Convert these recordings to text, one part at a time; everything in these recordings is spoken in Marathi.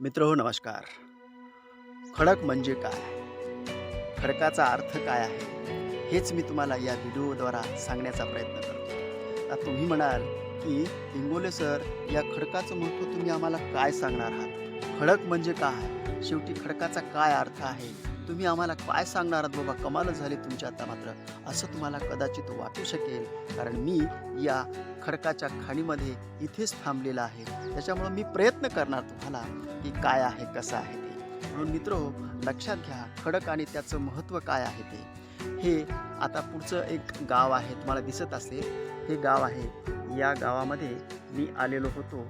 मित्रहो नमस्कार. खडक म्हणजे काय? खडकाचा अर्थ काय आहे? हेच मी तुम्हाला या व्हिडिओद्वारा सांगण्याचा प्रयत्न करतो. आता तुम्ही म्हणाल की इंगोले सर, या खडकाचं महत्त्व तुम्ही आम्हाला काय सांगणार आहात? खडक म्हणजे काय? शेवटी खडकाचा काय अर्थ आहे? तुम्ही आम्हाला काय सांगणार आहात बाबा? कमालच झाली तुमची आता मात्र, असं तुम्हाला कदाचित वाटू शकेल. कारण मी या खडकाच्या खाणीमध्ये इथेच थांबलेला आहे. त्याच्यामुळं मी प्रयत्न करणार तुम्हाला की काय आहे, कसं आहे ते. म्हणून मित्रहो, लक्षात घ्या खडक आणि त्याचं महत्त्व काय आहे ते. हे आता पुढचं एक गाव आहे, तुम्हाला दिसत असेल हे गाव आहे. या गावामध्ये मी आलेलो होतो,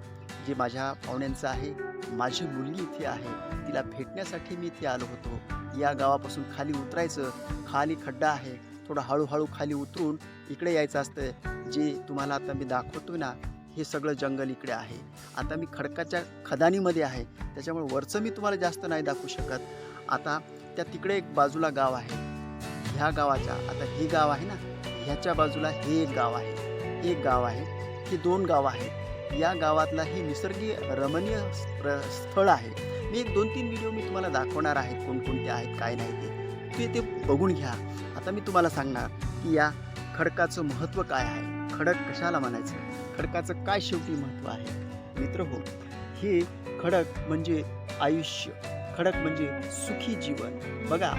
जे माझ्या पाहुण्यांचं आहे. माझी मुलगी इथे आहे, तिला भेटण्यासाठी मी इथे आलो होतो. या गावापासून खाली उतरायचं, खाली खड्डा आहे, थोडं हळूहळू खाली उतरून इकडे यायचं असतं. जे तुम्हाला आता मी दाखवतोय ना, हे सगळं जंगल इकडे आहे. आता मी खडकाच्या खदानीमध्ये आहे, त्याच्यामुळे वरचं मी तुम्हाला जास्त नाही दाखवू शकत. आता त्या तिकडे एक बाजूला गाव आहे. ह्या गावाच्या, आता हे गाव आहे ना, ह्याच्या बाजूला हे एक गाव आहे, एक गाव आहे, हे दोन गाव आहेत. या गावातला ही निसर्गीय रमणीय स्थळ आहे. मी एक 2-3 व्हिडिओ मी तुम्हाला दाखवणार आहे, कोणकोणते आहेत काय नाही ते ते बघून घ्या. आता मी तुम्हाला सांगणार की या खडकाचं महत्त्व काय आहे, खडक कशाला म्हणायचं, खडकाचं काय शेवटी महत्त्व आहे. मित्रहो, हे खडक म्हणजे आयुष्य, खडक म्हणजे सुखी जीवन. बघा,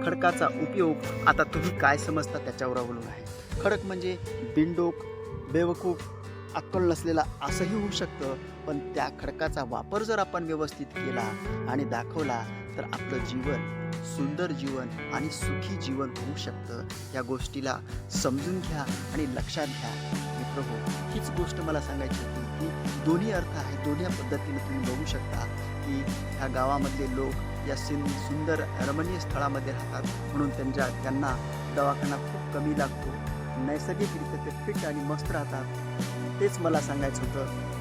खडकाचा उपयोग आता तुम्ही काय समजता त्याच्यावर अवलंबून आहे. खडक म्हणजे बिनडोक, बेवकूफ, अक्कल नसलेला असंही होऊ शकतं. पण त्या खडकाचा वापर जर आपण व्यवस्थित केला आणि दाखवला तर आपलं जीवन सुंदर जीवन आणि सुखी जीवन होऊ शकतं. या गोष्टीला समजून घ्या आणि लक्षात घ्या. मित्रहो, हीच गोष्ट मला सांगायची होती की दोन्ही अर्थ आहे, दोन्ही पद्धतीने तुम्ही बघू शकता की ह्या गावामधले लोक या सुंदर रमणीय स्थळामध्ये राहतात, म्हणून त्यांना दवाखाना खूप कमी लागतो. नैसर्गिकरित्या ते फिट आणि मस्त राहतात. तेच मला सांगायचं होतं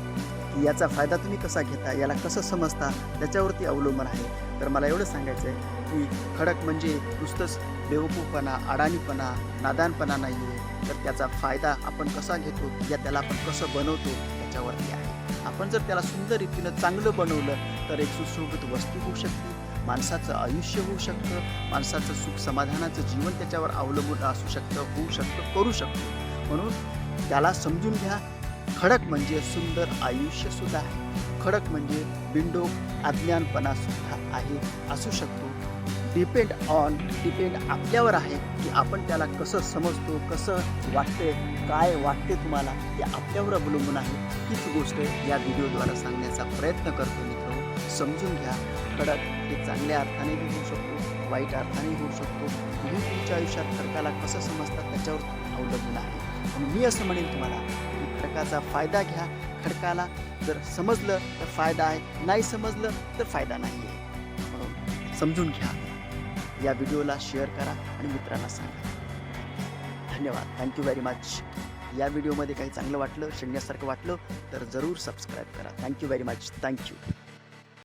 की याचा फायदा तुम्ही कसा घेता, याला कसं समजता, त्याच्यावरती अवलंबून आहे. तर मला एवढं सांगायचं आहे की खडक म्हणजे नुसतंच बेवकूफपणा, अडाणीपणा, नादानपणा नाही आहे, तर त्याचा फायदा आपण कसा घेतो या त्याला आपण कसं बनवतो त्याच्यावरती आहे. आपण जर त्याला सुंदर रीतीनं चांगलं बनवलं तर एक सुशोभित वस्तू होऊ शकते, माणसाचं आयुष्य होऊ शकतं, माणसाचं सुख समाधानाचं जीवन त्याच्यावर अवलंबून असू शकतं, होऊ शकतं, करू शकतो. म्हणून त्याला समजून घ्या. खडक म्हणजे सुंदर आयुष्यसुद्धा आहे, खडक म्हणजे बिनडोक अज्ञानपणासुद्धा आहे, असू शकतो. डिपेंड आपल्यावर आहे की आपण त्याला कसं समजतो, कसं वाटते, काय वाटते तुम्हाला, ते आपल्यावर अवलंबून आहे. हीच गोष्ट या व्हिडिओद्वारा सांगण्याचा प्रयत्न करतो. मित्र, समजून घ्या. खडक हे चांगल्या अर्थानेही होऊ शकतो, वाईट अर्थानेही होऊ शकतो. तुम्ही तुमच्या आयुष्यात खडकाला कसं समजता त्याच्यावर अवलंबून आहे. म्हणून मी असं म्हणेन तुम्हाला की खडकाचा फायदा घ्या. खडकाला जर समजलं तर फायदा आहे, नाही समजलं तर फायदा नाही आहे. म्हणून समजून घ्या. या व्हिडिओला शेअर करा आणि मित्रांना सांगा. धन्यवाद. Thank you very much. या व्हिडिओमध्ये काही चांगलं वाटलं, शिकण्यासारखं वाटलं तर जरूर सबस्क्राईब करा. Thank you very much. थँक्यू.